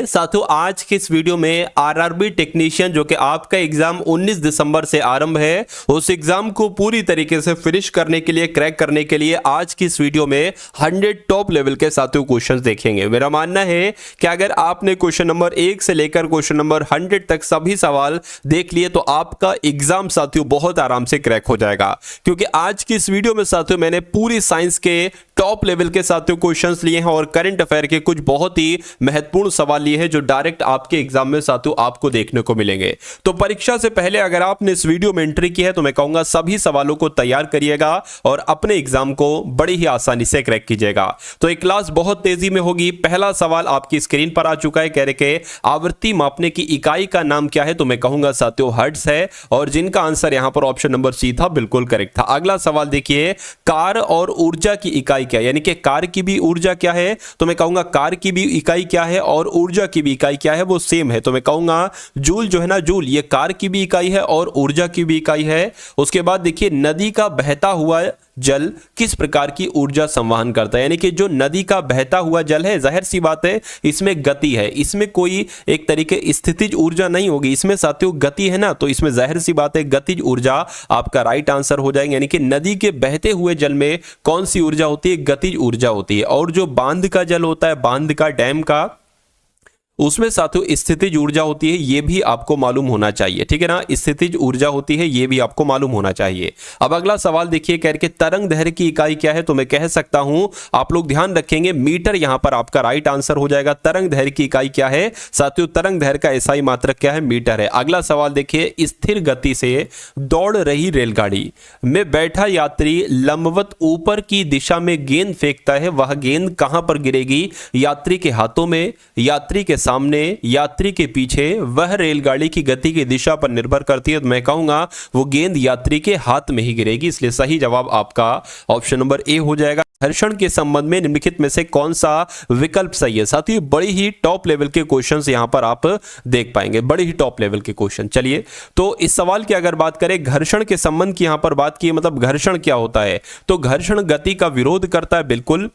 साथियों आज के इस वीडियो में आरआरबी टेक्नीशियन जो कि आपका एग्जाम 19 दिसंबर से आरंभ है, उस एग्जाम को पूरी तरीके से फिनिश करने के लिए, क्रैक करने के लिए आज की इस वीडियो में 100 टॉप लेवल के साथियों क्वेश्चंस देखेंगे। मेरा मानना है कि अगर आपने क्वेश्चन नंबर 1 से लेकर क्वेश्चन नंबर 100 तक सभी सवाल देख लिए तो आपका एग्जाम साथियों बहुत आराम से क्रैक हो जाएगा, क्योंकि आज की इस वीडियो में साथियों मैंने पूरी साइंस के टॉप लेवल के साथियों क्वेश्चंस लिए हैं और करंट अफेयर के कुछ बहुत ही महत्वपूर्ण सवाल लिए हैं जो डायरेक्ट आपके एग्जाम में साथियों आपको देखने को मिलेंगे। तो परीक्षा से पहले अगर आपने इस वीडियो में एंट्री की है तो मैं कहूंगा सभी सवालों को तैयार करिएगा और अपने एग्जाम को बड़ी ही आसानी से क्रैक कीजिएगा। तो एक क्लास बहुत तेजी में होगी। पहला सवाल आपकी स्क्रीन पर आ चुका है, कह रहे कि आवृत्ति मापने की इकाई का नाम क्या है, तो मैं कहूंगा साथियों हर्ट्ज है, और जिनका आंसर यहां पर ऑप्शन नंबर सी था, बिल्कुल करेक्ट था। अगला सवाल देखिए, कार और ऊर्जा की इकाई क्या है, यानी कि कार की भी ऊर्जा क्या है, तो मैं कहूंगा कार की भी इकाई क्या है और ऊर्जा की भी इकाई क्या है, वो सेम है। तो मैं कहूंगा जूल जो है ना, जूल ये कार की भी इकाई है और ऊर्जा की भी इकाई है। उसके बाद देखिए, नदी का बहता हुआ जल किस प्रकार की ऊर्जा संवहन करता है, यानी कि जो नदी का बहता हुआ जल है, जाहिर सी बात है इसमें गति है, इसमें कोई एक तरीके स्थितिज ऊर्जा नहीं होगी, इसमें साथियों गति है ना, तो इसमें जाहिर सी बात है गतिज ऊर्जा आपका राइट आंसर हो जाएगा। यानी कि नदी के बहते हुए जल में कौन सी ऊर्जा होती है, गतिज ऊर्जा होती है। और जो बांध का जल होता है, बांध का, डैम का, उसमें साथियों स्थितिज ऊर्जा होती है, ये भी आपको मालूम होना चाहिए, ठीक है ना, स्थितिज ऊर्जा होती है, ये भी आपको मालूम होना चाहिए। अब अगला सवाल देखिए, कह रहे तरंग दैर्घ्य की इकाई क्या है, तो मैं कह सकता हूं, आप लोग ध्यान रखेंगे मीटर यहां पर आपका राइट आंसर हो जाएगा। तरंग दैर्घ्य की इकाई क्या है साथियों, तरंग दैर्घ्य का एसआई मात्रक क्या है, मीटर है। अगला सवाल देखिए, स्थिर गति से दौड़ रही रेलगाड़ी में बैठा यात्री लंबवत ऊपर की दिशा में गेंद फेंकता है, वह गेंद कहां पर गिरेगी, यात्री के हाथों में, यात्री के सामने, यात्री के पीछे, वह रेलगाड़ी की गति की दिशा पर निर्भर करती है, तो मैं कहूंगा वो गेंद यात्री के हाथ में ही गिरेगी, इसलिए सही जवाब आपका ऑप्शन नंबर ए हो जाएगा। घर्षण के संबंध में निम्नलिखित में से कौन सा विकल्प सही है। साथियों बड़ी ही टॉप लेवल के क्वेश्चंस यहां पर आप देख पाएंगे, बड़ी ही टॉप लेवल के क्वेश्चन। चलिए, तो इस सवाल की अगर बात करें, घर्षण के संबंध की यहां पर बात की, मतलब घर्षण क्या होता है, तो घर्षण गति का विरोध करता है, बिल्कुल।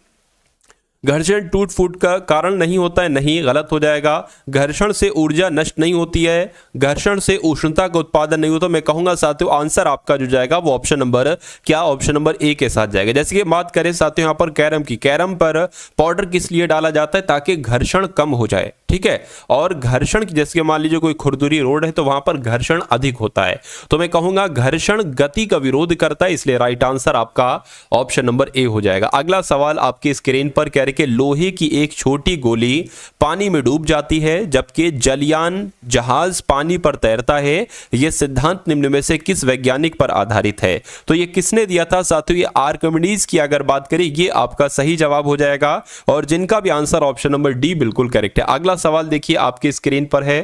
घर्षण टूट फूट का कारण नहीं होता है, नहीं, गलत हो जाएगा। घर्षण से ऊर्जा नष्ट नहीं होती है, घर्षण से उष्णता का उत्पादन नहीं होता। मैं कहूंगा साथियों आंसर आपका जो जाएगा वो ऑप्शन नंबर क्या, ऑप्शन नंबर ए के साथ जाएगा। जैसे कि बात करें साथियों यहां पर कैरम की, कैरम पर पाउडर किस लिए डाला जाता है, ताकि घर्षण कम हो जाए, ठीक है। और घर्षण जैसे मान लीजिए कोई खुरदुरी रोड है तो वहां पर घर्षण अधिक होता है, तो मैं कहूंगा घर्षण गति का विरोध करता है, इसलिए राइट आंसर आपका ऑप्शन नंबर ए हो जाएगा। अगला सवाल आपकी स्क्रीन पर कह रहे कि लोहे की एक छोटी गोली पानी में डूब जाती है जबकि जलयान जहाज पानी पर तैरता है, यह सिद्धांत निम्न में से किस वैज्ञानिक पर आधारित है, तो ये किसने दिया था साथियों, ये आर्किमिडीज की अगर बात करें, ये आपका सही जवाब हो जाएगा, और जिनका भी आंसर ऑप्शन नंबर डी बिल्कुल करेक्ट है। अगला सवाल देखिए आपकी स्क्रीन पर है,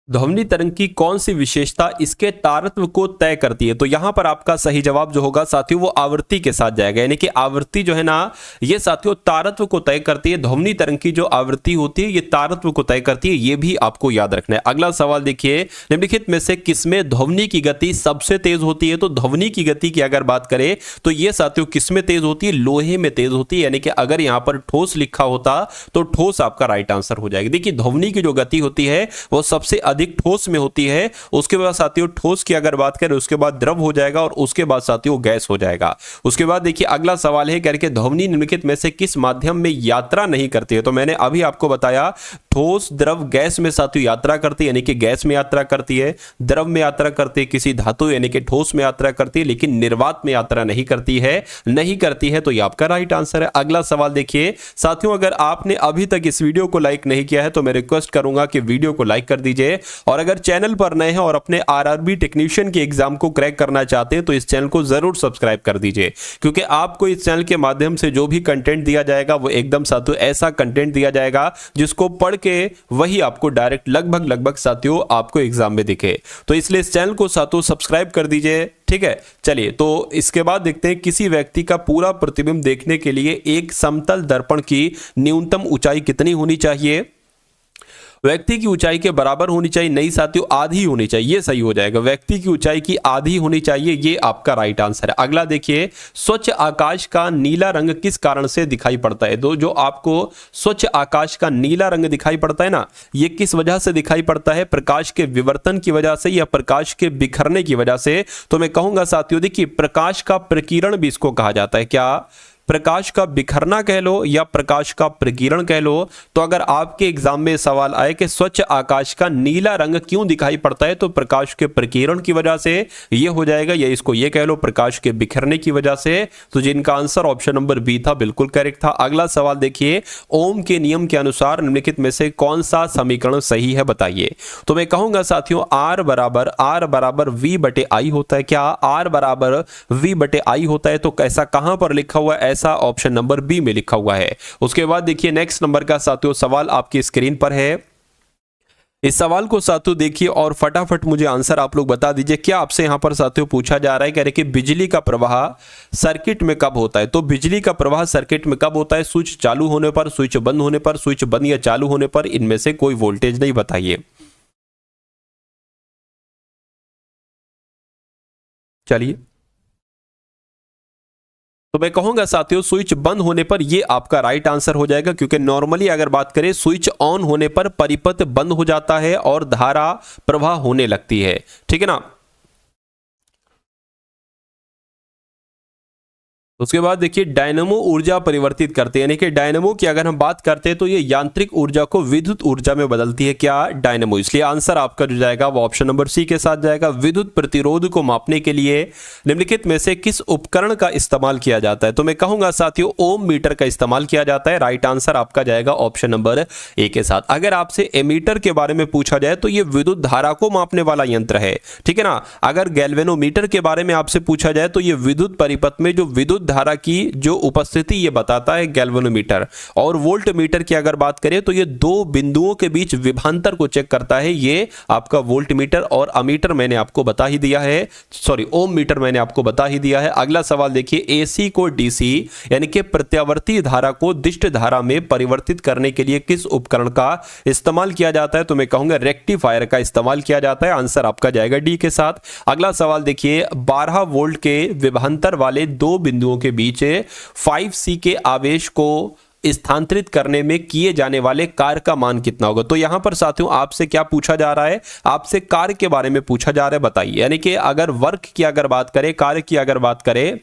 ध्वनि तरंग की कौन सी विशेषता इसके तारत्व को तय करती है, तो यहां पर आपका सही जवाब जो होगा साथियों वो आवृत्ति के साथ जाएगा, यानी कि आवृत्ति जो है ना ये साथियों तारत्व को तय करती है। ध्वनि तरंग की जो आवृत्ति होती है ये तारत्व को तय करती है, ये भी आपको याद रखना है। अगला सवाल देखिए, निम्नलिखित में से किसमें ध्वनि की गति सबसे तेज होती है, तो ध्वनि की गति की अगर बात करें तो ये साथियों किसमें तेज होती है, लोहे में तेज होती है, यानी कि अगर यहां पर ठोस लिखा होता तो ठोस आपका राइट आंसर हो जाएगा। देखिए ध्वनि की जो गति होती है वो सबसे अधिक ठोस में होती है, उसके बाद साथियों ठोस की अगर बात करें उसके बाद द्रव हो जाएगा और उसके बाद साथियों गैस हो जाएगा। उसके बाद देखिए अगला सवाल है करके ध्वनि निम्नलिखित में से किस माध्यम में यात्रा नहीं करती है, तो मैंने अभी आपको बताया ठोस, द्रव, गैस में साथियों यात्रा करती है, यानी कि गैस में यात्रा करती है, द्रव में यात्रा करती है, किसी धातु यानी कि ठोस में यात्रा करती है, लेकिन निर्वात में यात्रा नहीं करती है, नहीं करती है, तो ये आपका राइट आंसर है। अगला सवाल देखिए साथियों, अगर आपने अभी तक इस वीडियो को लाइक नहीं किया है तो मैं रिक्वेस्ट करूंगा कि वीडियो को लाइक कर दीजिए, और अगर चैनल पर नए हैं और अपने आरआरबी टेक्नीशियन के एग्जाम को क्रैक करना चाहते हैं तो इस चैनल को जरूर सब्सक्राइब कर दीजिए, क्योंकि आपको इस चैनल के माध्यम से जो भी कंटेंट दिया जाएगा वो एकदम साथियों ऐसा कंटेंट दिया जाएगा जिसको पढ़ के वही आपको डायरेक्ट लगभग साथियों आपको एग्जाम में दिखे, तो इसलिए इस चैनल को साथियों सब्सक्राइब कर दीजिए, ठीक है। चलिए, तो इसके बाद देखते हैं किसी व्यक्ति का पूरा प्रतिबिंब देखने के लिए एक समतल दर्पण की न्यूनतम ऊंचाई कितनी होनी चाहिए। व्यक्ति की ऊंचाई के बराबर होनी चाहिए, नहीं साथियों आधी होनी चाहिए, ये सही हो जाएगा। व्यक्ति की ऊंचाई की आधी होनी चाहिए, ये आपका राइट आंसर है। अगला देखिए, स्वच्छ आकाश का नीला रंग किस कारण से दिखाई पड़ता है? तो जो आपको स्वच्छ आकाश का नीला रंग दिखाई पड़ता है ना, ये किस वजह से दिखाई पड़ता है? प्रकाश के विवर्तन की वजह से या प्रकाश के बिखरने की वजह से? तो मैं कहूंगा साथियों, देखिए प्रकाश का प्रकीर्ण भी इसको कहा जाता है। क्या? प्रकाश का बिखरना कह लो या प्रकाश का प्रकीर्ण कह लो। तो अगर आपके एग्जाम में सवाल आए कि स्वच्छ आकाश का नीला रंग क्यों दिखाई पड़ता है, तो प्रकाश के प्रकीर्ण की वजह से ये हो जाएगा, या इसको ये कह लो प्रकाश के बिखरने की वजह से। तो जिनका आंसर ऑप्शन नंबर बी था, बिल्कुल करेक्ट था। अगला सवाल देखिए, ओम के नियम के अनुसार निम्नलिखित में से कौन सा समीकरण सही है, बताइए। तो मैं कहूंगा साथियों, आर बराबर वी बटे आई होता है। क्या? आर बराबर वी बटे आई होता है। तो ऐसा कहां पर लिखा हुआ है? ऐसा ऑप्शन नंबर बी में लिखा हुआ है। उसके बाद देखिए नेक्स्ट नंबर का साथियों सवाल आपकी स्क्रीन पर है। इस सवाल को साथियों देखिए और फटाफट मुझे आंसर आप लोग बता दीजिए। क्या आपसे यहां पर साथियों पूछा जा रहा है, कह रहे कि बिजली का प्रवाह सर्किट में कब होता है? तो बिजली का प्रवाह सर्किट में कब होता है? स्विच चालू होने पर, स्विच बंद होने पर, स्विच बंद या चालू होने पर, इनमें से कोई वोल्टेज नहीं, बताइए। चलिए, तो मैं कहूंगा साथियों स्विच बंद होने पर, ये आपका राइट आंसर हो जाएगा, क्योंकि नॉर्मली अगर बात करें स्विच ऑन होने पर परिपथ बंद हो जाता है और धारा प्रवाह होने लगती है, ठीक है ना। उसके बाद देखिए, डायनेमो ऊर्जा परिवर्तित करते हैं, यानी कि डायनेमो की अगर हम बात करते हैं तो ये यांत्रिक ऊर्जा को विद्युत ऊर्जा में बदलती है। क्या? डायनेमो। इसलिए आंसर आपका जो जाएगा वो ऑप्शन नंबर सी के साथ जाएगा। विद्युत प्रतिरोध को मापने के लिए निम्नलिखित में से किस उपकरण का इस्तेमाल किया जाता है? तो मैं कहूंगा साथियों ओम मीटर का इस्तेमाल किया जाता है। राइट आंसर आपका जाएगा ऑप्शन नंबर ए के साथ। अगर आपसे एमीटर के बारे में पूछा जाए तो ये विद्युत धारा को मापने वाला यंत्र है, ठीक है ना। अगर गैल्वेनोमीटर के बारे में आपसे पूछा जाए तो ये विद्युत परिपथ में जो विद्युत धारा की जो उपस्थिति ये बताता है गैल्वेनोमीटर। और वोल्ट मीटर की अगर बात करें तो ये दो बिंदुओं के बीच विभवांतर को चेक करता है, ये आपका वोल्ट मीटर। और अमीटर मैंने आपको बता ही दिया है, सॉरी ओम मीटर मैंने आपको बता ही दिया है। अगला सवाल देखिए, एसी को डीसी यानी कि प्रत्यावर्ती धारा को दिष्ट धारा में परिवर्तित करने के लिए किस उपकरण का इस्तेमाल किया जाता है? तो मैं कहूंगा रेक्टिफायर का इस्तेमाल किया जाता है। आंसर आपका जाएगा डी के साथ। अगला सवाल देखिए, 12 वोल्ट के विभवांतर वाले दो बिंदुओं के बीच 5C के आवेश को स्थानांतरित करने में किए जाने वाले कार्य का मान कितना होगा? तो यहां पर साथियों आपसे क्या पूछा जा रहा है? आपसे कार्य के बारे में पूछा जा रहा है, बताइए। यानी कि अगर वर्क की अगर बात करें, कार्य की अगर बात करें,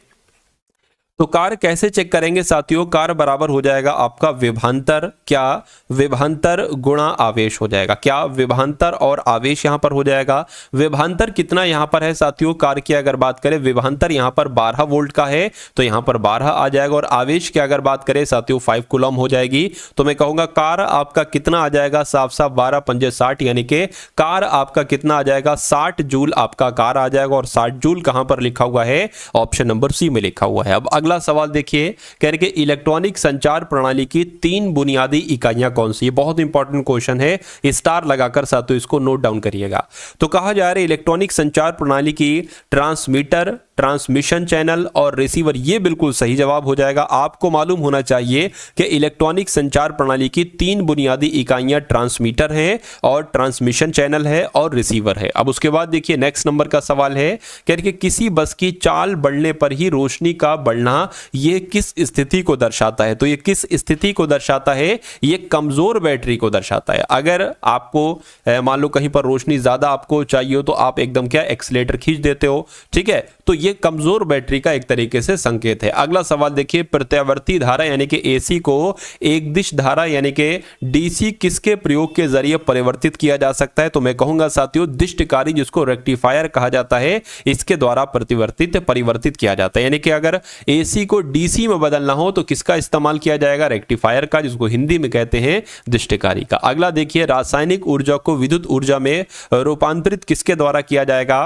तो कार्य कैसे चेक करेंगे साथियों? कार्य बराबर हो जाएगा आपका विभवांतर, क्या? विभवांतर गुणा आवेश हो जाएगा। क्या? विभवांतर और आवेश यहां पर हो जाएगा। विभवांतर कितना यहां पर है साथियों? कार्य की अगर बात करें, विभवांतर यहां पर 12 वोल्ट का है, तो यहां पर 12 आ जाएगा। और आवेश की अगर बात करें साथियों 5 कूलम हो जाएगी। तो मैं कहूंगा कार्य आपका कितना आ जाएगा? साफ साफ 12 पंजे 60, यानी कि कार्य आपका कितना आ जाएगा? 60 जूल आपका कार्य आ जाएगा। और 60 जूल कहां पर लिखा हुआ है? ऑप्शन नंबर सी में लिखा हुआ है। अब अगला सवाल देखिए, कह रहे कि इलेक्ट्रॉनिक संचार प्रणाली की 3 बुनियादी इकाइयां कौन सी? ये बहुत इंपॉर्टेंट क्वेश्चन है, स्टार लगाकर साथियों इसको नोट डाउन करिएगा। तो कहा जा रहा है इलेक्ट्रॉनिक संचार प्रणाली की ट्रांसमीटर, ट्रांसमिशन चैनल और रिसीवर। ये बिल्कुल सही जवाब हो जाएगा। आपको मालूम होना चाहिए कि इलेक्ट्रॉनिक संचार प्रणाली की 3 बुनियादी इकाइयां ट्रांसमीटर हैं और ट्रांसमिशन चैनल है और रिसीवर है। अब उसके बाद देखिए नेक्स्ट नंबर का सवाल है, कह रहे कि किसी बस की चाल बढ़ने पर ही रोशनी का बढ़ना ये किस स्थिति को दर्शाता है? तो ये किस स्थिति को दर्शाता है? ये कमजोर बैटरी को दर्शाता है। अगर आपको मान लो कहीं पर रोशनी ज्यादा आपको चाहिए हो तो आप एकदम क्या एक्सीलेटर खींच देते हो, ठीक है, तो ये कमजोर बैटरी का एक तरीके से संकेत है। अगला सवाल देखिए, प्रत्यावर्ती धारा यानी कि एसी को एक दिश धारा यानी कि डीसी किसके प्रयोग के जरिए परिवर्तित किया जा सकता है? तो मैं कहूंगा साथियों दिष्टकारी, जिसको रेक्टिफायर कहा जाता है, इसके द्वारा परिवर्तित किया जाता है। यानी कि अगर एसी को डीसी में बदलना हो तो किसका इस्तेमाल किया जाएगा? रेक्टिफायर का, जिसको हिंदी में कहते हैं दिष्टकारी का। अगला देखिए, रासायनिक ऊर्जा को विद्युत ऊर्जा में रूपांतरित किसके द्वारा किया जाएगा?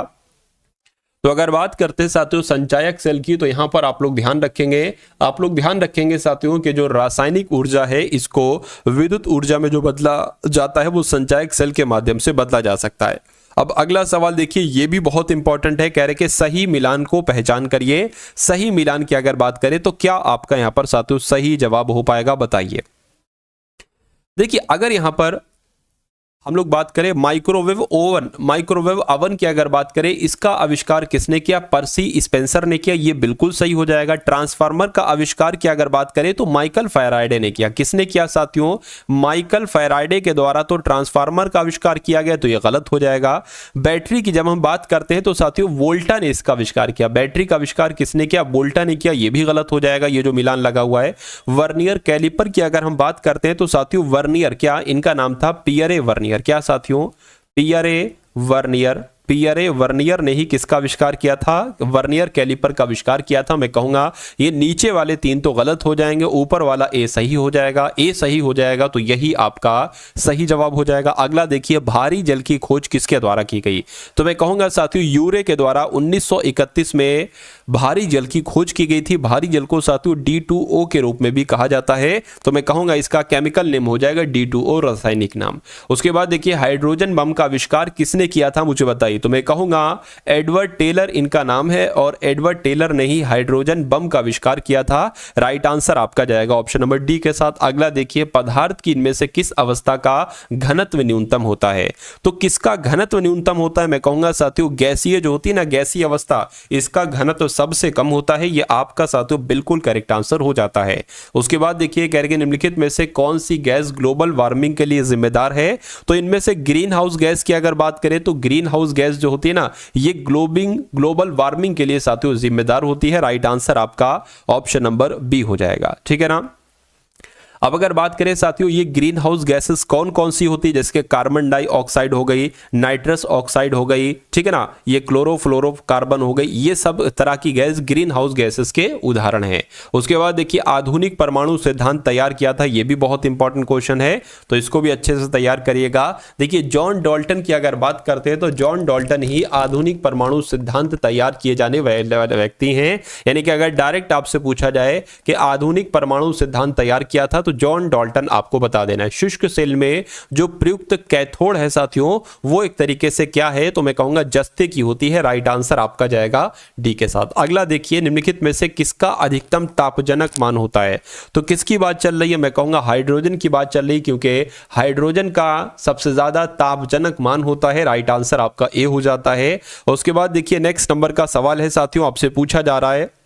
तो अगर बात करते हैं साथियों संचायक सेल की, तो यहां पर आप लोग ध्यान रखेंगे साथियों कि जो रासायनिक ऊर्जा है इसको विद्युत ऊर्जा में जो बदला जाता है वो संचायक सेल के माध्यम से बदला जा सकता है। अब अगला सवाल देखिए, ये भी बहुत इंपॉर्टेंट है, कह रहे कि सही मिलान को पहचान करिए। सही मिलान की अगर बात करें तो क्या आपका यहां पर साथियों सही जवाब हो पाएगा, बताइए। देखिए अगर यहां पर हम लोग बात करें माइक्रोवेव ओवन, माइक्रोवेव ओवन की अगर बात करें, इसका आविष्कार किसने किया? पर्सी स्पेंसर ने किया, ये बिल्कुल सही हो जाएगा। ट्रांसफार्मर का आविष्कार की अगर बात करें तो माइकल फैराडे ने किया। किसने किया साथियों? माइकल फैराडे के द्वारा तो ट्रांसफार्मर का आविष्कार किया गया, तो ये गलत हो जाएगा। बैटरी की जब हम बात करते हैं तो साथियों वोल्टा ने इसका आविष्कार किया। बैटरी का आविष्कार किसने किया? वोल्टा ने किया, ये भी गलत हो जाएगा, ये जो मिलान लगा हुआ है। वर्नियर कैलिपर की अगर हम बात करते हैं तो साथियों वर्नियर, क्या इनका नाम था? Pierre vernier. क्या साथियों? Pierre vernier. पियरे वर्नियर ने ही किसका आविष्कार किया था? वर्नियर कैलिपर का आविष्कार किया था। मैं कहूंगा ये नीचे वाले 3 तो गलत हो जाएंगे, ऊपर वाला ए सही हो जाएगा। ए सही हो जाएगा तो यही आपका सही जवाब हो जाएगा। अगला देखिए, भारी जल की खोज किसके द्वारा की गई? तो मैं कहूंगा साथियों यूरे के द्वारा 1931 में भारी जल की खोज की गई थी। भारी जल को साथियों D2O के रूप में भी कहा जाता है, तो मैं कहूंगा इसका केमिकल नेम हो जाएगा D2O, रासायनिक नाम। उसके बाद देखिए, हाइड्रोजन बम का आविष्कार किसने किया था मुझे बताइए? तो मैं कहूंगा एडवर्ड टेलर इनका नाम है, और एडवर्ड टेलर ने ही हाइड्रोजन बम का आविष्कार किया था। राइट आंसर आपका जाएगा ऑप्शन नंबर डी के साथ। अगला देखिए, पदार्थ की इनमें से किस अवस्था का घनत्व न्यूनतम होता है? तो किसका घनत्व न्यूनतम होता है? मैं कहूंगा साथियों गैसीय जो होती है ना, गैसीय अवस्था, इसका घनत्व सबसे कम होता है। ये आपका साथियों बिल्कुल करेक्ट आंसर हो जाता है। उसके बाद देखिए, कह रहे निम्नलिखित में से कौन सी गैस ग्लोबल वार्मिंग के लिए जिम्मेदार है? तो इनमें से ग्रीन हाउस गैस की अगर बात करें तो ग्रीन हाउस गैस जो होती है ना, ये ग्लोबल वार्मिंग के लिए साथियों जिम्मेदार होती है। राइट आंसर आपका ऑप्शन नंबर बी हो जाएगा, ठीक है ना। अब अगर बात करें साथियों, ये ग्रीन हाउस गैसेस कौन कौन सी होती है? जैसे कार्बन डाइऑक्साइड हो गई, नाइट्रस ऑक्साइड हो गई, ठीक है ना, ये क्लोरोफ्लोरोकार्बन हो गई, ये सब तरह की गैस ग्रीन हाउस गैसेस के उदाहरण हैं। उसके बाद देखिए, आधुनिक परमाणु सिद्धांत तैयार किया था, ये भी बहुत इंपॉर्टेंट क्वेश्चन है, तो इसको भी अच्छे से तैयार करिएगा। देखिए, जॉन डाल्टन की अगर बात करते हैं तो जॉन डाल्टन ही आधुनिक परमाणु सिद्धांत तैयार किए जाने वाले व्यक्ति हैं। यानी कि अगर डायरेक्ट आपसे पूछा जाए कि आधुनिक परमाणु सिद्धांत तैयार किया था, तो जॉन डाल्टन आपको बता देना है। शुष्क सेल में जो प्रयुक्त कैथोड है साथियों, वो एक तरीके से क्या है? तो मैं कहूंगा जस्ते की होती है। राइट आंसर आपका जाएगा डी के साथ। अगला देखिए, निम्नलिखित में से किसका अधिकतम तापजनक मान होता है? तो किसकी बात चल रही है? मैं कहूंगा हाइड्रोजन की बात चल रही है, क्योंकि हाइड्रोजन का सबसे ज्यादा तापजनक मान होता है। राइट आंसर आपका ए हो जाता है। उसके बाद देखिए, नेक्स्ट नंबर का सवाल है साथियों, आपसे पूछा जा रहा है,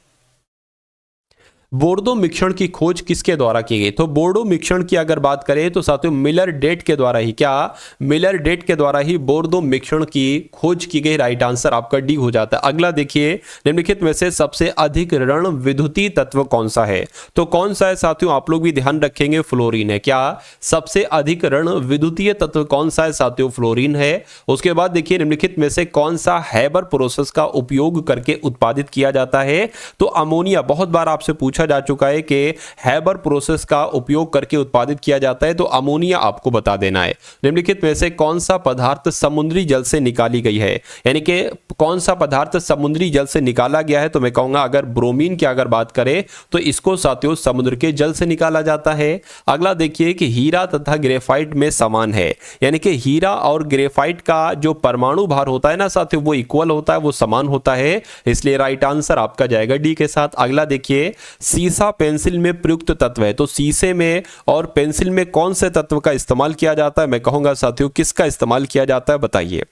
बोर्डो मिश्रण की खोज किसके द्वारा की गई? तो बोर्डो मिश्रण की अगर बात करें तो साथियों मिलर डेट के द्वारा ही, क्या मिलर डेट के द्वारा ही बोर्डो मिश्रण की खोज की गई। राइट आंसर आपका डी हो जाता है। अगला देखिए, निम्नलिखित में से सबसे अधिक ऋण विद्युतीय तत्व कौन सा है? तो कौन सा है साथियों? आप लोग भी ध्यान रखेंगे, फ्लोरीन है। क्या सबसे अधिक ऋण विद्युतीय तत्व कौन सा है साथियों? फ्लोरीन है। उसके बाद देखिए, निम्नलिखित में से कौन सा हैबर प्रोसेस का उपयोग करके उत्पादित किया जाता है? तो अमोनिया। बहुत बार आपसे पूछा जा चुका है कि हैबर प्रोसेस का उपयोग करके उत्पादित किया जाता है, तो अमोनिया आपको बता देना है। निम्नलिखित में से कौन सा पदार्थ समुद्री जल से निकाली गई है? यानी कि कौन सा पदार्थ समुद्री जल से निकाला गया है? तो मैं कहूंगा अगर ब्रोमीन की अगर बात करें तो इसको साथियों समुद्र के जल से निकाला जाता है। अगला देखिए कि हीरा तथा ग्रेफाइट में समान है, यानी कि हीरा और ग्रेफाइट का जो परमाणु भार होता है ना साथियों, वो इक्वल होता है, वो समान होता है, इसलिए राइट आंसर आपका जाएगा डी के साथ। अगला देखिए, सीसा पेंसिल में प्रयुक्त तत्व है, तो सीसे में और पेंसिल में कौन से तत्व का इस्तेमाल किया जाता है? मैं कहूंगा साथियों किसका इस्तेमाल किया जाता है, बताइए।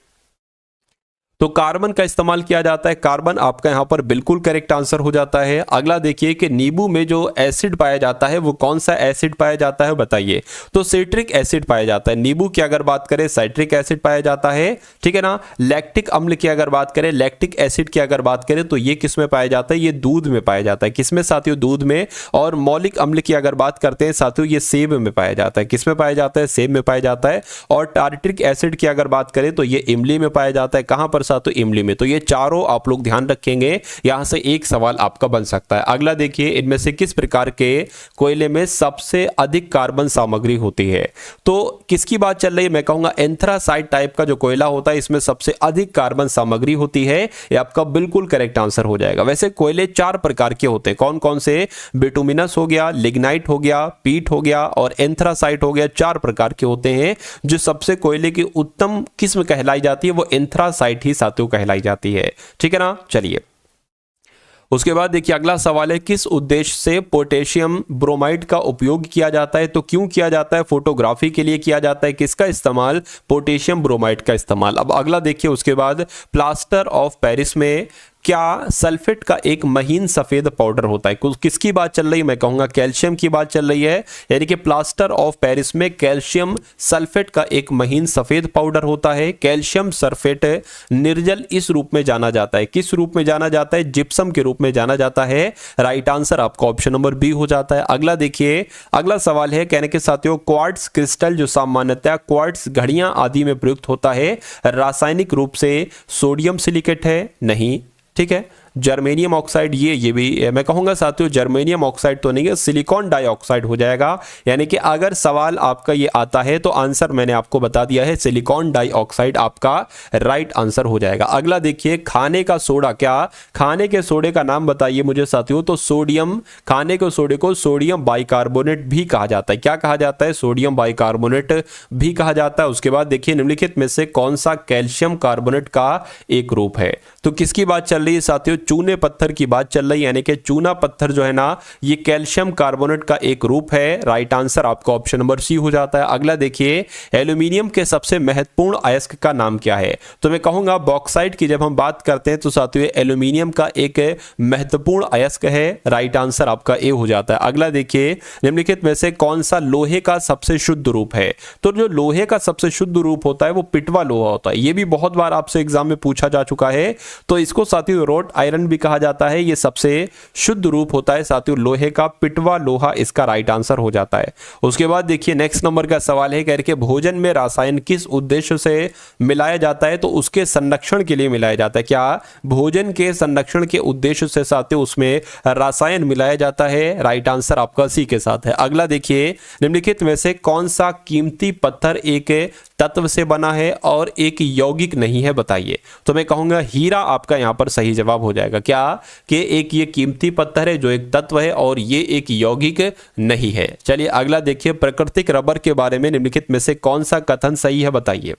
तो कार्बन का इस्तेमाल किया जाता है। कार्बन आपका यहां पर बिल्कुल करेक्ट आंसर हो जाता है। अगला देखिए कि नींबू में जो एसिड पाया जाता है वो कौन सा एसिड पाया जाता है, बताइए। तो सिट्रिक एसिड पाया जाता है। नींबू की अगर बात करें साइट्रिक एसिड पाया जाता है, ठीक है ना। लैक्टिक अम्ल की अगर बात करें, लैक्टिक एसिड की अगर बात करें तो ये किस में पाया जाता है? ये दूध में पाया जाता है। किसमें साथियों? दूध में। और मौलिक अम्ल की अगर बात करते हैं साथियों, ये सेब में पाया जाता है। किसमें पाया जाता है? सेब में पाया जाता है। और टार्ट्रिक एसिड की अगर बात करें तो ये इमली में पाया जाता है। कहां पर साथियों? इमली में। तो ये चारों आप लोग ध्यान रखेंगे, यहां से एक सवाल आपका बन सकता है। अगला देखिए, इनमें से किस प्रकार के कोयले में सबसे अधिक कार्बन सामग्री होती है? तो किसकी बात चल रही है? मैं कहूंगा एंथ्रासाइट टाइप का जो कोयला होता है, इसमें सबसे अधिक कार्बन सामग्री होती है। ये आपका बिल्कुल करेक्ट आंसर हो जाएगा। वैसे कोयले 4 प्रकार के होते हैं। कौन कौन से? बिटुमिनस हो गया, लिग्नाइट हो गया, पीट हो गया और एंथ्रासाइट हो गया। 4 प्रकार के होते हैं। जो सबसे कोयले की उत्तम किस्म कहलाई जाती है वो एंथ्रासाइट ही साथियों कहलाई जाती है, ठीक है ना। चलिए, उसके बाद देखिए अगला सवाल है, किस उद्देश्य से पोटेशियम ब्रोमाइड का उपयोग किया जाता है? तो क्यों किया जाता है? फोटोग्राफी के लिए किया जाता है। किसका इस्तेमाल? पोटेशियम ब्रोमाइड का इस्तेमाल। अब अगला देखिए उसके बाद, प्लास्टर ऑफ पेरिस में क्या सल्फेट का एक महीन सफेद पाउडर होता है? किसकी बात चल रही है? मैं कहूंगा कैल्शियम की बात चल रही है। यानी कि प्लास्टर ऑफ पेरिस में कैल्शियम सल्फेट का एक महीन सफेद पाउडर होता है। कैल्शियम सल्फेट निर्जल इस रूप में जाना जाता है। किस रूप में जाना जाता है? जिप्सम के रूप में जाना जाता है। राइट आंसर आपका ऑप्शन नंबर बी हो जाता है। अगला देखिए, अगला सवाल है, कहने के साथियों, क्वार्ट्ज क्रिस्टल जो सामान्यतः क्वार्ट्ज घड़ियां आदि में प्रयुक्त होता है, रासायनिक रूप से सोडियम सिलिकेट है? नहीं, ठीक है। जर्मेनियम ऑक्साइड, ये भी मैं कहूंगा साथियों जर्मेनियम ऑक्साइड तो नहीं है, सिलिकॉन डाइऑक्साइड हो जाएगा। यानी कि अगर सवाल आपका ये आता है तो आंसर मैंने आपको बता दिया है, सिलिकॉन डाइऑक्साइड आपका राइट आंसर हो जाएगा। अगला देखिए, खाने का सोडा, क्या खाने के सोडे का नाम बताइए मुझे साथियों? तो सोडियम, खाने के सोडे को सोडियम बाइकार्बोनेट भी कहा जाता है। क्या कहा जाता है? सोडियम बाइकार्बोनेट भी कहा जाता है। उसके बाद देखिए, निम्नलिखित में से कौन सा कैल्शियम कार्बोनेट का एक रूप है? तो किसकी बात चल रही है साथियों? चूने पत्थर की बात चल रही है। यानी कि चूना पत्थर जो है ना, ये कैल्शियम कार्बोनेट का एक रूप है। राइट आंसर आपका ऑप्शन नंबर सी हो जाता है। अगला देखिए, एल्यूमिनियम के सबसे महत्वपूर्ण अयस्क का नाम क्या है? तो मैं कहूंगा बॉक्साइट की जब हम बात करते हैं तो साथियों एल्यूमिनियम का एक महत्वपूर्ण अयस्क है। राइट आंसर आपका ए हो जाता है। अगला देखिए, निम्नलिखित में से कौन सा लोहे का सबसे शुद्ध रूप है? तो जो लोहे का सबसे शुद्ध रूप होता है वो पिटवा लोहा होता है। ये भी बहुत बार आपसे एग्जाम में पूछा जा चुका है। तो इसको साथियों रोट आयरन भी कहा जाता है। ये सबसे शुद्ध रूप होता है साथियों लोहे का, पिटवा लोहा इसका राइट आंसर हो जाता है। उसके बाद देखिए नेक्स्ट नंबर का सवाल है, कह रहे भोजन में रसायन किस उद्देश्य से मिलाया जाता है? तो उसके संरक्षण के लिए मिलाया जाता है। क्या भोजन के संरक्षण के उद्देश्य से साथियों उसमें रसायन मिलाया जाता है? राइट आंसर आपका सी के साथ है। अगला देखिए, निम्नलिखित में से कौन सा कीमती पत्थर एक तत्व से बना है और एक यौगिक नहीं है? बताइए। तो मैं कहूंगा हीरा आपका यहां पर सही जवाब हो जाएगा। क्या कि एक ये कीमती पत्थर है जो एक तत्व है और ये एक यौगिक नहीं है। चलिए अगला देखिए, प्राकृतिक रबर के बारे में निम्नलिखित में से कौन सा कथन सही है? बताइए।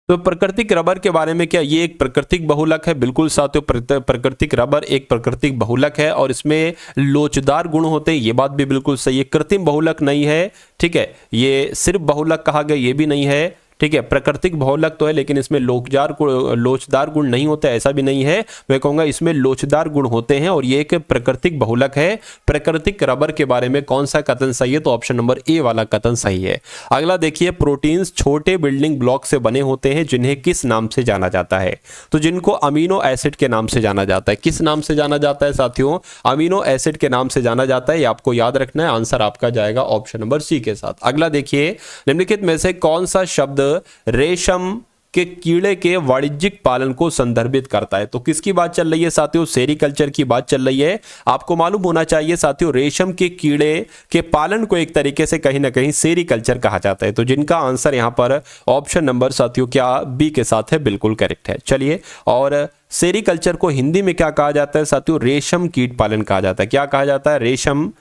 तो प्राकृतिक रबर के बारे में, क्या ये एक प्राकृतिक बहुलक है? बिल्कुल साथियों, प्राकृतिक रबर एक प्राकृतिक बहुलक है और इसमें लोचदार गुण होते हैं। ये बात भी बिल्कुल सही है। कृत्रिम बहुलक नहीं है, ठीक है। ये सिर्फ बहुलक कहा गया, ये भी नहीं है, ठीक है। प्राकृतिक बहुलक तो है लेकिन इसमें लोचदार गुण नहीं होते, ऐसा भी नहीं है। मैं कहूंगा इसमें लोचदार गुण होते हैं और ये एक प्राकृतिक बहुलक है। प्राकृतिक रबर के बारे में कौन सा कथन सही है? तो ऑप्शन नंबर ए वाला कथन सही है। अगला देखिए, प्रोटीन्स छोटे बिल्डिंग ब्लॉक से बने होते हैं जिन्हें किस नाम से जाना जाता है? तो जिनको अमीनो एसिड के नाम से जाना जाता है। किस नाम से जाना जाता है साथियों? अमीनो एसिड के नाम से जाना जाता है। ये आपको याद रखना है। आंसर आपका जाएगा ऑप्शन नंबर सी के साथ। अगला देखिए, निम्नलिखित में से कौन सा शब्द रेशम के कीड़े के वाणिज्यिक पालन को संदर्भित करता है? तो किसकी बात चल रही है साथियों? सेरीकल्चर की बात चल रही है। आपको मालूम होना चाहिए साथियों, रेशम के कीड़े के पालन को एक तरीके से कहीं ना कहीं सेरीकल्चर कहा जाता है। तो जिनका आंसर यहां पर ऑप्शन नंबर साथियों क्या बी के साथ है, बिल्कुल करेक्ट है। चलिए, और सेरीकल्चर को हिंदी में क्या कहा जाता है साथियों? रेशम कीट पालन कहा जाता है। क्या कहा जाता है? रेशम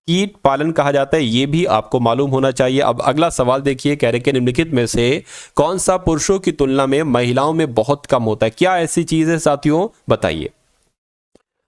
कीट पालन कहा जाता है। ये भी आपको मालूम होना चाहिए। अब अगला सवाल देखिए, कह रहे कि निम्नलिखित में से कौन सा पुरुषों की तुलना में महिलाओं में बहुत कम होता है? क्या ऐसी चीज है साथियों? बताइए।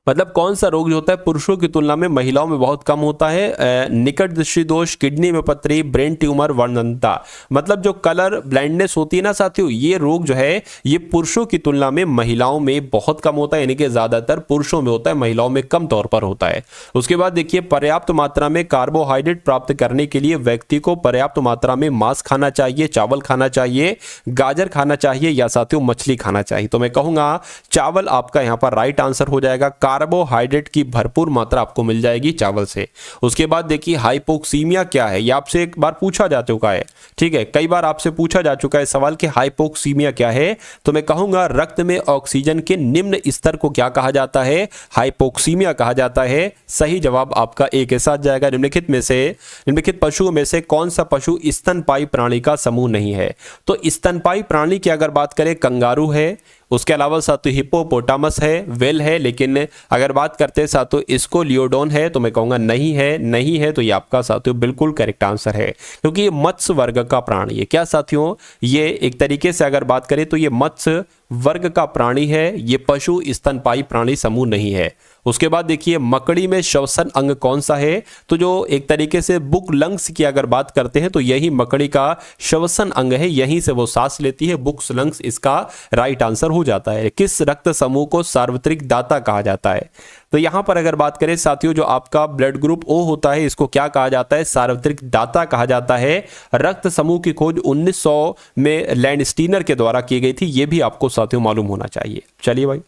मतलब कौन सा रोग जो होता है पुरुषों की तुलना में महिलाओं में बहुत कम होता है? निकट दृष्टि दोष, किडनी में पथरी, ब्रेन ट्यूमर, वर्णनता। मतलब जो कलर ब्लाइंडनेस होती है ना साथियों, ये रोग जो है ये पुरुषों की तुलना में महिलाओं में बहुत कम होता है। यानी कि ज्यादातर पुरुषों में होता है, महिलाओं में कम तौर पर होता है। उसके बाद देखिए, पर्याप्त मात्रा में कार्बोहाइड्रेट प्राप्त करने के लिए व्यक्ति को पर्याप्त मात्रा में मांस खाना चाहिए, चावल खाना चाहिए, गाजर खाना चाहिए या साथियों मछली खाना चाहिए? तो मैं कहूंगा चावल आपका यहां पर राइट आंसर हो जाएगा। कार्बोहाइड्रेट की भरपूर मात्रा आपको मिल जाएगी चावल से। उसके बाद देखिए, हाइपोक्सीमिया क्या है? ये आपसे एक बार पूछा जा चुका है, ठीक है। कई बार आपसे पूछा जा चुका है सवाल कि हाइपोक्सीमिया क्या है? तो मैं कहूंगा रक्त में ऑक्सीजन के निम्न स्तर को क्या कहा जाता है? हाइपोक्सीमिया कहा जाता है। सही जवाब आपका ए के साथ जाएगा। निम्नलिखित पशुओं में से कौन सा पशु स्तनपायी प्राणी का समूह नहीं है? तो स्तनपायी प्राणी की अगर बात करें, कंगारू है, उसके अलावा साथियों हिप्पोपोटामस है, वेल है, लेकिन अगर बात करते हैं साथियों इसको लियोडोन है तो मैं कहूँगा नहीं है। नहीं है तो ये आपका साथियों बिल्कुल करेक्ट आंसर है, क्योंकि ये मत्स्य वर्ग का प्राणी है। क्या साथियों, ये एक तरीके से अगर बात करें तो ये मत्स्य वर्ग का प्राणी है, ये पशु स्तनपायी प्राणी समूह नहीं है। उसके बाद देखिए मकड़ी में श्वसन अंग कौन सा है, तो जो एक तरीके से बुक लंग्स की अगर बात करते हैं तो यही मकड़ी का श्वसन अंग है, यहीं से वो सांस लेती है। बुक्स लंग्स इसका राइट आंसर हो जाता है। किस रक्त समूह को सार्वत्रिक दाता कहा जाता है, तो यहां पर अगर बात करें साथियों जो आपका ब्लड ग्रुप ओ होता है इसको क्या कहा जाता है, सार्वत्रिक दाता कहा जाता है। रक्त समूह की खोज 1900 में लैंडस्टीनर के द्वारा की गई थी, यह भी आपको साथियों मालूम होना चाहिए। चलिए भाई,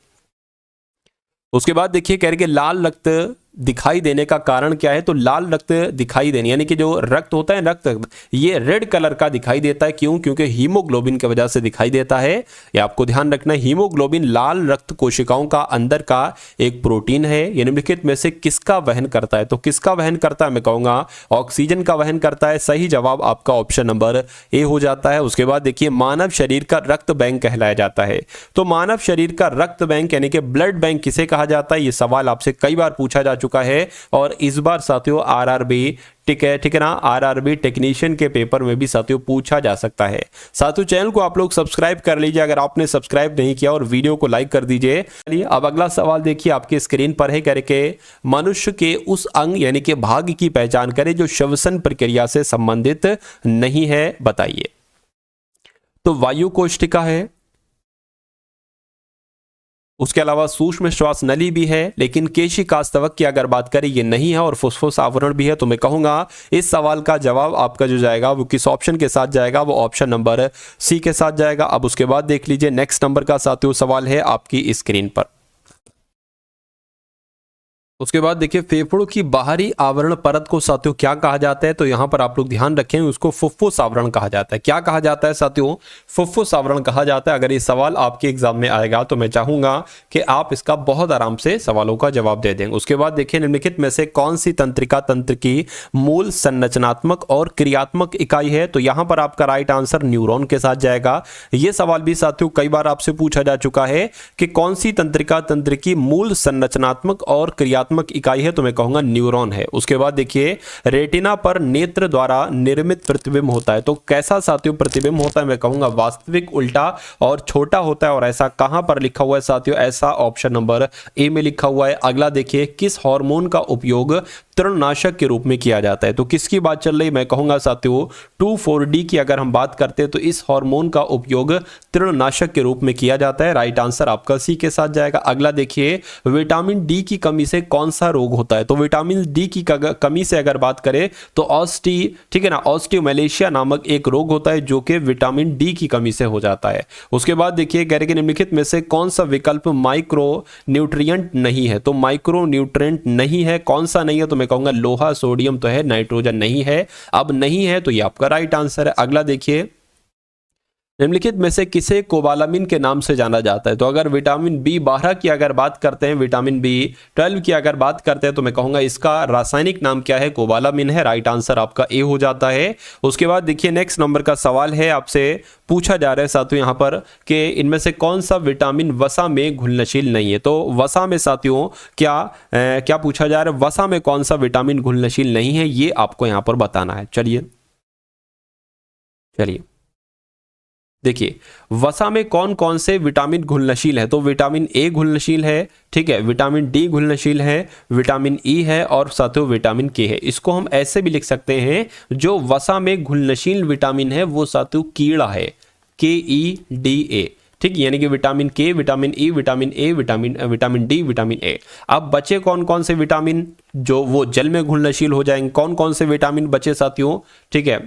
उसके बाद देखिए कह रहे कि लाल रक्त दिखाई देने का कारण क्या है, तो लाल रक्त दिखाई देने यानी कि जो रक्त होता है रक्त ये रेड कलर का दिखाई देता है। क्यों? क्योंकि हीमोग्लोबिन की वजह से दिखाई देता है। ये आपको ध्यान रखना है। हीमोग्लोबिन लाल रक्त कोशिकाओं का अंदर का एक प्रोटीन है। ये निम्नलिखित में से किसका वहन करता है, तो किसका वहन करता है, मैं कहूंगा ऑक्सीजन का वहन करता है। सही जवाब आपका ऑप्शन नंबर ए हो जाता है। उसके बाद देखिए मानव शरीर का रक्त बैंक कहलाया जाता है, तो मानव शरीर का रक्त बैंक यानी कि ब्लड बैंक किसे कहा जाता है, ये सवाल आपसे कई बार पूछा जा चुका है और इस बार साथियों आरआरबी ठीक है ना, आरआरबी टेक्नीशियन के पेपर में भी साथियों पूछा जा सकता है। साथियों चैनल को आप लोग सब्सक्राइब कर लीजिए अगर आपने सब्सक्राइब नहीं किया, और वीडियो को लाइक कर दीजिए। चलिए अब अगला सवाल देखिए आपके स्क्रीन पर है, करके मनुष्य के उस अंग यानी कि भाग की पहचान करें जो श्वसन प्रक्रिया से संबंधित नहीं है, बताइए। तो वायु कोशिका है, उसके अलावा सूक्ष्म श्वास नली भी है, लेकिन केशिकास्तवक की अगर बात करें ये नहीं है, और फुफ्फुस आवरण भी है। तो मैं कहूंगा इस सवाल का जवाब आपका जो जाएगा वो किस ऑप्शन के साथ जाएगा, वो ऑप्शन नंबर सी के साथ जाएगा। अब उसके बाद देख लीजिए नेक्स्ट नंबर का साथियों सवाल है आपकी स्क्रीन पर। उसके बाद देखिए फेफड़ों की बाहरी आवरण परत को साथियों क्या कहा जाता है, तो यहां पर आप लोग ध्यान रखें उसको फुफ्फुस आवरण कहा जाता है। क्या कहा जाता है साथियों, फुफ्फुस आवरण कहा जाता है। अगर ये सवाल आपके एग्जाम में आएगा तो मैं चाहूंगा कि आप इसका बहुत आराम से सवालों का जवाब दे देंगे। उसके बाद देखिए निम्नलिखित में से कौन सी तंत्रिका तंत्र की मूल संरचनात्मक और क्रियात्मक इकाई है, तो यहां पर आपका राइट आंसर न्यूरॉन के साथ जाएगा। यह सवाल भी साथियों कई बार आपसे पूछा जा चुका है कि कौन सी तंत्रिका तंत्र की मूल संरचनात्मक और क्रियात्मक इकाई है, तो मैं कहूंगा न्यूरॉन है। उसके बाद देखिए रेटिना पर नेत्र द्वारा निर्मित प्रतिबिंब होता है, तो कैसा साथियों प्रतिबिंब होता है, मैं कहूंगा वास्तविक, उल्टा और छोटा होता है। और ऐसा कहां पर लिखा हुआ है साथियों, ऐसा ऑप्शन नंबर ए में लिखा हुआ है। अगला देखिए किस हार्मोन का उपयोग तृणनाशक के रूप में किया जाता है, तो किसकी बात चल रही, मैं कहूंगा साथियों 2,4-D की अगर हम बात करते हैं तो इस हार्मोन का उपयोग तृणनाशक के रूप में किया जाता है। राइट आंसर आपका सी के साथ जाएगा। अगला देखिए विटामिन डी की कमी से कौन सा रोग होता है, तो विटामिन डी की कमी से अगर बात करें तो ठीक है ना, ऑस्टियोमैलेशिया नामक एक रोग होता है जो कि विटामिन डी की कमी से हो जाता है। उसके बाद देखिए कह रहे कि निम्नलिखित में से कौन सा विकल्प माइक्रो न्यूट्रिएंट नहीं है, तो माइक्रो न्यूट्रिएंट नहीं है, कौन सा नहीं है, तो मैं कहूंगा लोहा, सोडियम तो है, नाइट्रोजन नहीं है। अब नहीं है तो ये आपका राइट आंसर है। अगला देखिए निम्नलिखित में से किसे कोबालामिन के नाम से जाना जाता है, तो अगर विटामिन B12 की अगर बात करते हैं, विटामिन B12 की अगर बात करते हैं, तो मैं कहूंगा इसका रासायनिक नाम क्या है, कोबालामिन है। राइट आंसर आपका ए हो जाता है। उसके बाद देखिए नेक्स्ट नंबर का सवाल है, आपसे पूछा जा रहा है साथियों यहां पर कि इनमें से कौन सा विटामिन वसा में घुलनशील नहीं है, तो वसा में साथियों क्या पूछा जा रहा है, वसा में कौन सा विटामिन घुलनशील नहीं है, ये आपको यहां पर बताना है। चलिए देखिए वसा में कौन कौन से विटामिन घुलनशील है, तो विटामिन ए घुलनशील है, ठीक है, विटामिन डी घुलनशील है, विटामिन ई है और साथियों विटामिन के है। इसको हम ऐसे भी लिख सकते हैं जो वसा में घुलनशील विटामिन है वो साथियों कीड़ा है, KEDA, ठीक, यानी कि विटामिन के, vitamin E, vitamin A, vitamin D, vitamin A. अब बचे कौन कौन से विटामिन जो वो जल में घुलनशील हो जाएंगे, कौन कौन से विटामिन बचे साथियों, ठीक है,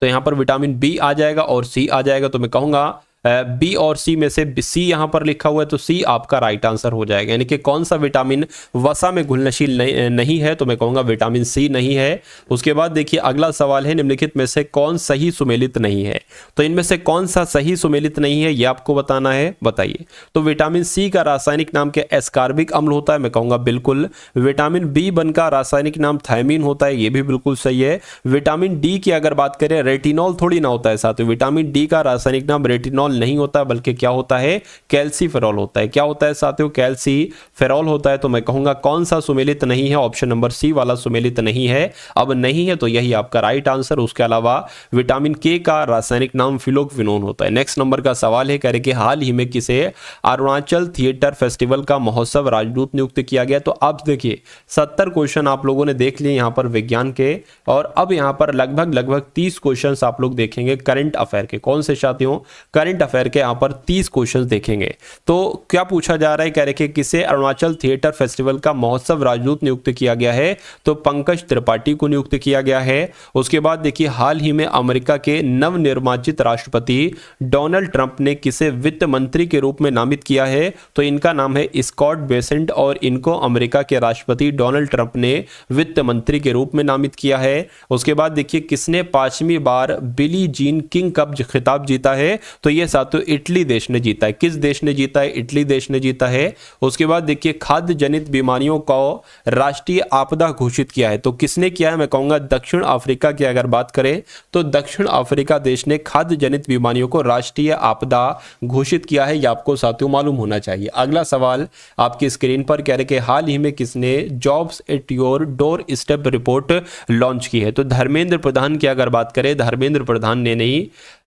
तो यहां पर विटामिन बी आ जाएगा और सी आ जाएगा। तो मैं कहूंगा बी और सी में से सी यहां पर लिखा हुआ है तो सी आपका राइट आंसर हो जाएगा। यानी कि कौन सा विटामिन वसा में घुलनशील नहीं है, तो मैं कहूंगा विटामिन सी नहीं है। उसके बाद देखिए अगला सवाल है निम्नलिखित में से कौन सही सुमेलित नहीं है, तो इनमें से कौन सा सही सुमेलित नहीं है ये आपको बताना है, बताइए। तो विटामिन सी का रासायनिक नाम क्या, एस्कार्बिक अम्ल होता है, मैं कहूंगा बिल्कुल। विटामिन B1 का रासायनिक नाम थायमीन होता है, ये भी बिल्कुल सही है। विटामिन डी की अगर बात करें रेटिनॉल थोड़ी ना होता है साथ, विटामिन डी का रासायनिक नाम रेटिनॉल नहीं होता है बल्कि क्या होता है, कैल्सीफेरॉल होता है। क्या होता है साथियों, कैल्सीफेरॉल होता है। तो मैं कहूंगा कौन सा सुमेलित नहीं है, ऑप्शन नंबर सी वाला सुमेलित नहीं है। अब नहीं है तो यही आपका राइट आंसर। उसके अलावा विटामिन के का रासायनिक नाम फिलोक्विनोन होता है। नेक्स्ट नंबर का सवाल है, कह रहे कि हाल ही में किसे अरुणाचल थिएटर फेस्टिवल का महोत्सव राजदूत नियुक्त किया गया। तो अब देखिए 70 क्वेश्चन आप लोगों ने देख लिए यहाँ पर विज्ञान के, और अब यहाँ पर लगभग 30 क्वेश्चंस आप लोग देखेंगे करंट अफेयर के। कौन से साथियों, करंट अफेयर के यहाँ पर 30 क्वेश्चंस देखेंगे। तो क्या पूछा जा रहा है, कह रहे कि किसे अरुणाचल थिएटर फेस्टिवल का महोत्सव राजदूत नियुक्त किया गया है। तो पंकज त्रिपाठी को नियुक्त किया गया है। उसके बाद देखिए हाल ही में अमेरिका के नवनिर्वाचित राष्ट्रपति डोनाल्ड ट्रंप ने किसे वित्त मंत्री के रूप में नामित किया है। तो इनका नाम है स्कॉट बेसेंट, और इनको अमेरिका के राष्ट्रपति डोनाल्ड ट्रंप ने वित्त मंत्री के रूप में नामित किया है। उसके बाद देखिए किसने 5वीं बार बिली जीन किंग कप खिताब जीता है। तो यह साथियों इटली देश ने जीता है। किस देश ने जीता है, इटली देश ने जीता है। उसके बाद देखिए खाद्य जनित बीमारियों को राष्ट्रीय आपदा घोषित किया है। तो किसने किया है, मैं कहूंगा दक्षिण अफ्रीका की अगर बात करें तो दक्षिण अफ्रीका देश ने खाद्य जनित बीमारियों को राष्ट्रीय आपदा घोषित किया है। यह आपको साथियों मालूम होना चाहिए। अगला सवाल आपकी स्क्रीन पर कह रहे कि हाल ही में किसने jobs at your door step report launch की है। तो धर्मेंद्र प्रधान की अगर बात करें, धर्मेंद्र प्रधान ने नहीं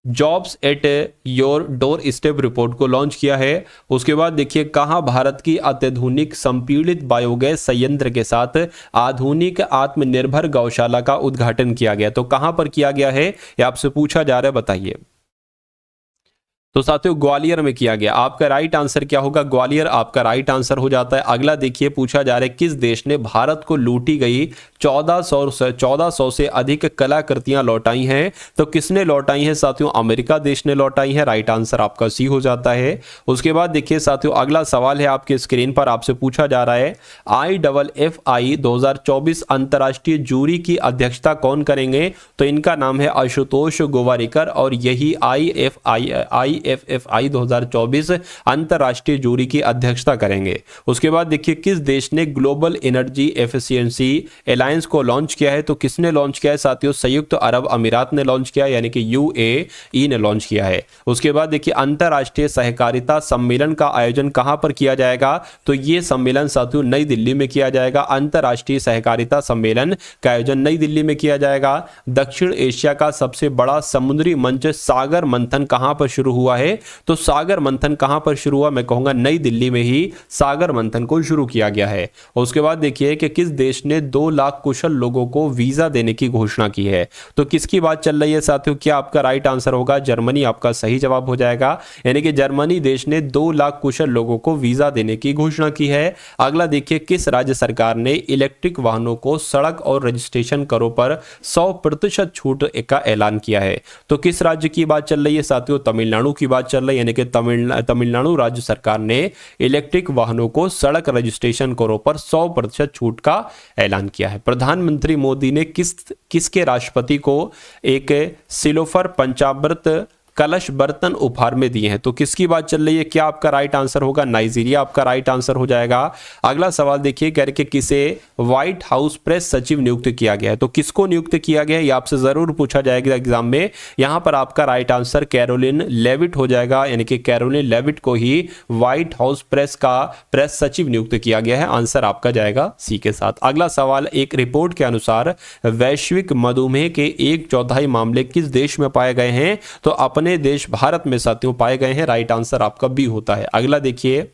jobs at your door step report को लॉन्च किया है। उसके बाद देखिए कहां भारत की अत्याधुनिक संपीड़ित बायोगैस संयंत्र के साथ आधुनिक आत्मनिर्भर गौशाला का उद्घाटन किया गया। तो कहां पर किया गया है, यह आपसे पूछा जा रहा है, बताइए। तो साथियों ग्वालियर में किया गया। आपका राइट आंसर क्या होगा, ग्वालियर आपका राइट आंसर हो जाता है। अगला देखिए पूछा जा रहा है किस देश ने भारत को लूटी गई 1400 से अधिक कलाकृतियां लौटाई हैं। तो किसने लौटाई हैं साथियों, अमेरिका देश ने लौटाई है। राइट आंसर आपका सी हो जाता है। उसके बाद देखिए साथियों अगला सवाल है आपके स्क्रीन पर, आपसे पूछा जा रहा है IFFI 2024 अंतर्राष्ट्रीय जूरी की अध्यक्षता कौन करेंगे। तो इनका नाम है आशुतोष गोवारिकर, और यही IFFI 2024 अंतरराष्ट्रीय जूरी की अध्यक्षता करेंगे। उसके बाद देखिए किस देश ने ग्लोबल एनर्जी एफिशिएंसी अलायंस को लॉन्च किया है। तो किसने लॉन्च किया है साथियों, संयुक्त अरब अमीरात ने लॉन्च किया, यानी कि UAE ने लॉन्च किया है। उसके बाद देखिए अंतरराष्ट्रीय सहकारिता सम्मेलन का आयोजन कहां पर किया जाएगा। तो यह सम्मेलन साथियों नई दिल्ली में किया जाएगा। अंतरराष्ट्रीय सहकारिता सम्मेलन का आयोजन नई दिल्ली में किया जाएगा। दक्षिण एशिया का सबसे बड़ा समुद्री मंच सागर मंथन कहां पर शुरू हुआ है। तो सागर मंथन कहां पर शुरू हुआ, मैं कहूंगा नई दिल्ली में ही सागर मंथन को शुरू किया गया है। उसके बाद देखिए कि किस देश ने 2 लाख कुशल लोगों को वीजा देने की घोषणा की है। तो किसकी बात चल रही है साथियों, क्या आपका राइट आंसर होगा, जर्मनी आपका सही जवाब हो जाएगा। यानी कि जर्मनी देश ने 2 लाख कुशल लोगों को वीजा देने की घोषणा की है। अगला देखिए किस राज्य सरकार ने इलेक्ट्रिक वाहनों को सड़क और रजिस्ट्रेशन करों पर 100% छूट का ऐलान किया है। तो किस राज्य की बात चल रही है साथियों, तमिलनाडु की बात चल रही है। यानी कि तमिलनाडु राज्य सरकार ने इलेक्ट्रिक वाहनों को सड़क रजिस्ट्रेशन करों पर 100% छूट का ऐलान किया है। प्रधानमंत्री मोदी ने किसके राष्ट्रपति को एक सिल्वर पंचामृत कलश बर्तन उपहार में दिए हैं। तो किसकी बात चल रही है, क्या आपका राइट आंसर होगा, नाइजीरिया आपका राइट आंसर हो जाएगा। अगला सवाल देखिए कह रहे कि किसे व्हाइट हाउस प्रेस सचिव नियुक्त किया गया है। तो किसको नियुक्त किया गया है, ये आपसे जरूर पूछा जाएगा एग्जाम में। यहां पर आपका राइट आंसर कैरोलिन लेविट हो जाएगा, यानी कि कैरोलिन लेविट को ही व्हाइट हाउस प्रेस सचिव नियुक्त किया गया है। आंसर आपका जाएगा सी के साथ। अगला सवाल, एक रिपोर्ट के अनुसार वैश्विक मधुमेह के 1/4 मामले किस देश में पाए गए हैं। तो अपने देश भारत में साथियों पाए गए हैं। राइट आंसर आपका बी होता है। अगला देखिए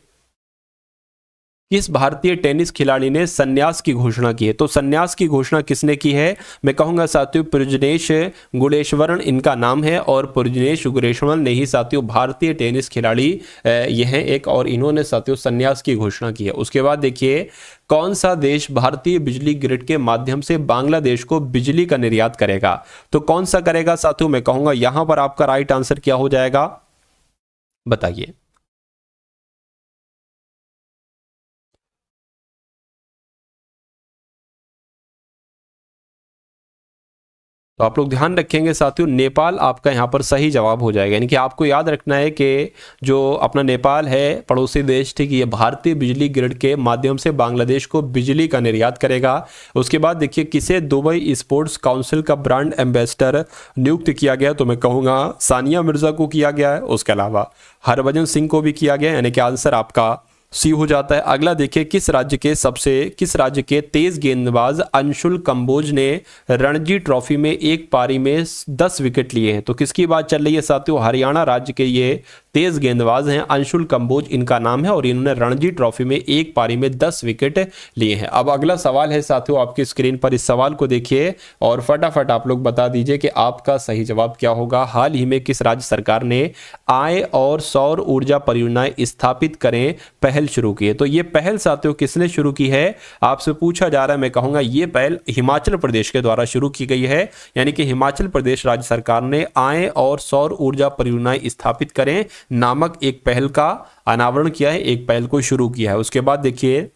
किस भारतीय टेनिस खिलाड़ी ने संन्यास की घोषणा की है। तो संन्यास की घोषणा किसने की है, मैं कहूंगा साथियों प्रजनेश गुणेश्वरन इनका नाम है, और प्रजनेश गुणेश्वरन ने ही साथियों भारतीय टेनिस खिलाड़ी यह है एक, और इन्होंने साथियों संन्यास की घोषणा की है। उसके बाद देखिए कौन सा देश भारतीय बिजली ग्रिड के माध्यम से बांग्लादेश को बिजली का निर्यात करेगा। तो कौन सा करेगा साथियों, मैं कहूंगा यहां पर आपका राइट आंसर क्या हो जाएगा, बताइए। तो आप लोग ध्यान रखेंगे साथियों, नेपाल आपका यहाँ पर सही जवाब हो जाएगा। यानी कि आपको याद रखना है कि जो अपना नेपाल है पड़ोसी देश, ठीक, ये भारतीय बिजली ग्रिड के माध्यम से बांग्लादेश को बिजली का निर्यात करेगा। उसके बाद देखिए किसे दुबई स्पोर्ट्स काउंसिल का ब्रांड एम्बेसडर नियुक्त किया गया, तो मैं कहूँगा सानिया मिर्जा को किया गया है। उसके अलावा हरभजन सिंह को भी किया गया, यानी कि आंसर आपका सी हो जाता है। अगला देखिए किस राज्य के तेज गेंदबाज अंशुल कंबोज ने रणजी ट्रॉफी में एक पारी में 10 विकेट लिए हैं। तो किसकी बात चल रही है साथियों, हरियाणा राज्य के ये तेज गेंदबाज हैं, अंशुल कंबोज इनका नाम है, और इन्होंने रणजी ट्रॉफी में एक पारी में 10 विकेट लिए हैं। अब अगला सवाल है साथियों आपकी स्क्रीन पर, इस सवाल को देखिए और फटाफट आप लोग बता दीजिए कि आपका सही जवाब क्या होगा। हाल ही में किस राज्य सरकार ने आय और सौर ऊर्जा परियोजनाएं स्थापित करें पहल शुरू की है। तो ये पहल साथियों किसने शुरू की है, आपसे पूछा जा रहा है। मैं कहूंगा ये पहल हिमाचल प्रदेश के द्वारा शुरू की गई है। यानी कि हिमाचल प्रदेश राज्य सरकार ने आय और सौर ऊर्जा परियोजनाएं स्थापित करें नामक एक पहल का अनावरण किया है, एक पहल को शुरू किया है। उसके बाद देखिए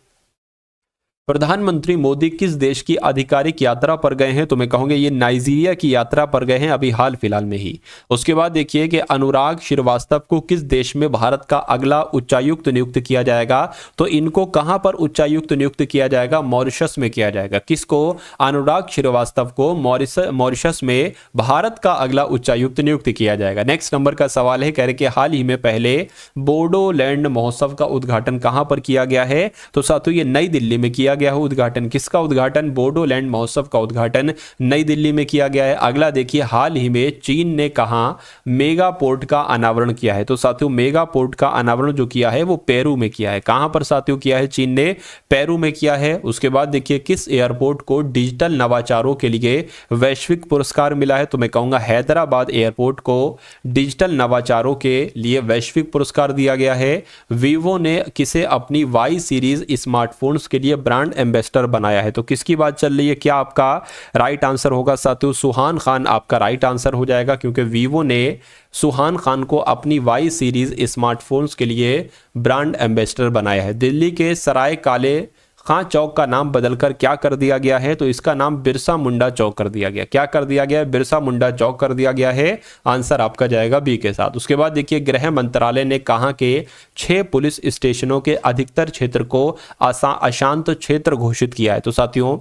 प्रधानमंत्री मोदी किस देश की आधिकारिक यात्रा पर गए हैं, तो मैं कहूंगा ये नाइजीरिया की यात्रा पर गए हैं अभी हाल फिलहाल में ही। उसके बाद देखिए कि अनुराग श्रीवास्तव को किस देश में भारत का अगला उच्चायुक्त नियुक्त किया जाएगा, तो इनको कहां पर उच्चायुक्त नियुक्त किया जाएगा, मॉरिशस में किया जाएगा। किसको, अनुराग श्रीवास्तव को मॉरिशस में भारत का अगला उच्चायुक्त नियुक्त किया जाएगा। नेक्स्ट नंबर का सवाल है, कह रहे कि हाल ही में पहले बोडोलैंड महोत्सव का उद्घाटन कहां पर किया गया है, तो साथियों ये नई दिल्ली में किया गया है उद्घाटन। किसका उद्घाटन, बोडोलैंड महोत्सव का उद्घाटन नई दिल्ली में किया गया है। अगला देखिए हाल ही में चीन ने कहां मेगा पोर्ट का अनावरण किया है, तो साथियों मेगा पोर्ट का अनावरण जो किया है वो पेरू में किया है। कहां पर साथियों किया है, चीन ने पेरू में किया है। उसके बाद देखिए किस एयरपोर्ट को डिजिटल नवाचारों के लिए वैश्विक पुरस्कार मिला है, तो मैं कहूंगा हैदराबाद एयरपोर्ट को डिजिटल नवाचारों के लिए वैश्विक पुरस्कार दिया गया है। वीवो ने किसे अपनी वाई सीरीज स्मार्टफोन्स के लिए ब्रांड एम्बेसडर बनाया है, तो किसकी बात चल रही है, क्या आपका राइट आंसर होगा साथियों, सुहान खान आपका राइट आंसर हो जाएगा, क्योंकि वीवो ने सुहान खान को अपनी वाई सीरीज स्मार्टफोन्स के लिए ब्रांड एम्बेसडर बनाया है। दिल्ली के सराय काले खां चौक का नाम बदलकर क्या कर दिया गया है, तो इसका नाम बिरसा मुंडा चौक कर दिया गया। क्या कर दिया गया, बिरसा मुंडा चौक कर दिया गया है। आंसर आपका जाएगा बी के साथ। उसके बाद देखिए गृह मंत्रालय ने कहा कि 6 पुलिस स्टेशनों के अधिकतर क्षेत्र को अशांत क्षेत्र घोषित किया है, तो साथियों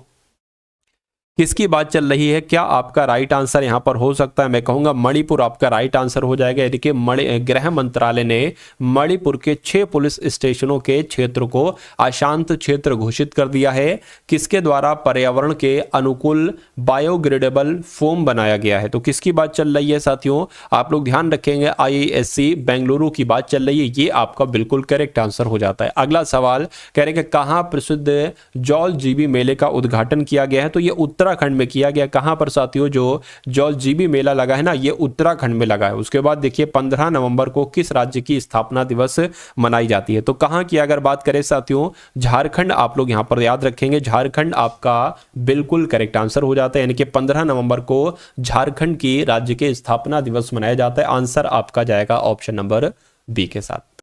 किसकी बात चल रही है, क्या आपका राइट आंसर यहां पर हो सकता है, मैं कहूंगा मणिपुर आपका राइट आंसर हो जाएगा। यानी कि गृह मंत्रालय ने मणिपुर के 6 पुलिस स्टेशनों के क्षेत्र को अशांत क्षेत्र घोषित कर दिया है। किसके द्वारा, पर्यावरण के अनुकूल बायोग्रेडेबल फोम बनाया गया है, तो किसकी बात चल रही है साथियों, आप लोग ध्यान रखेंगे IISc बेंगलुरु की बात चल रही है। ये आपका बिल्कुल करेक्ट आंसर हो जाता है। अगला सवाल कह रहे कि कहां प्रसिद्ध जौल जीबी मेले का उद्घाटन किया गया है, तो ये उत्तराखंड में किया गया। कहां पर साथियों, जो जौल जीबी मेला लगा है ना, ये उत्तराखंड में लगा है। उसके बाद देखिए 15 नवंबर को किस राज्य की स्थापना दिवस मनाई जाती है, तो कहां की अगर बात करें साथियों, झारखंड आप लोग यहां पर याद रखेंगे, झारखंड आपका बिल्कुल करेक्ट आंसर हो जाता है। यानी कि 15 नवंबर को झारखंड की राज्य के स्थापना दिवस मनाया जाता है। आंसर आपका जाएगा ऑप्शन नंबर बी के साथ।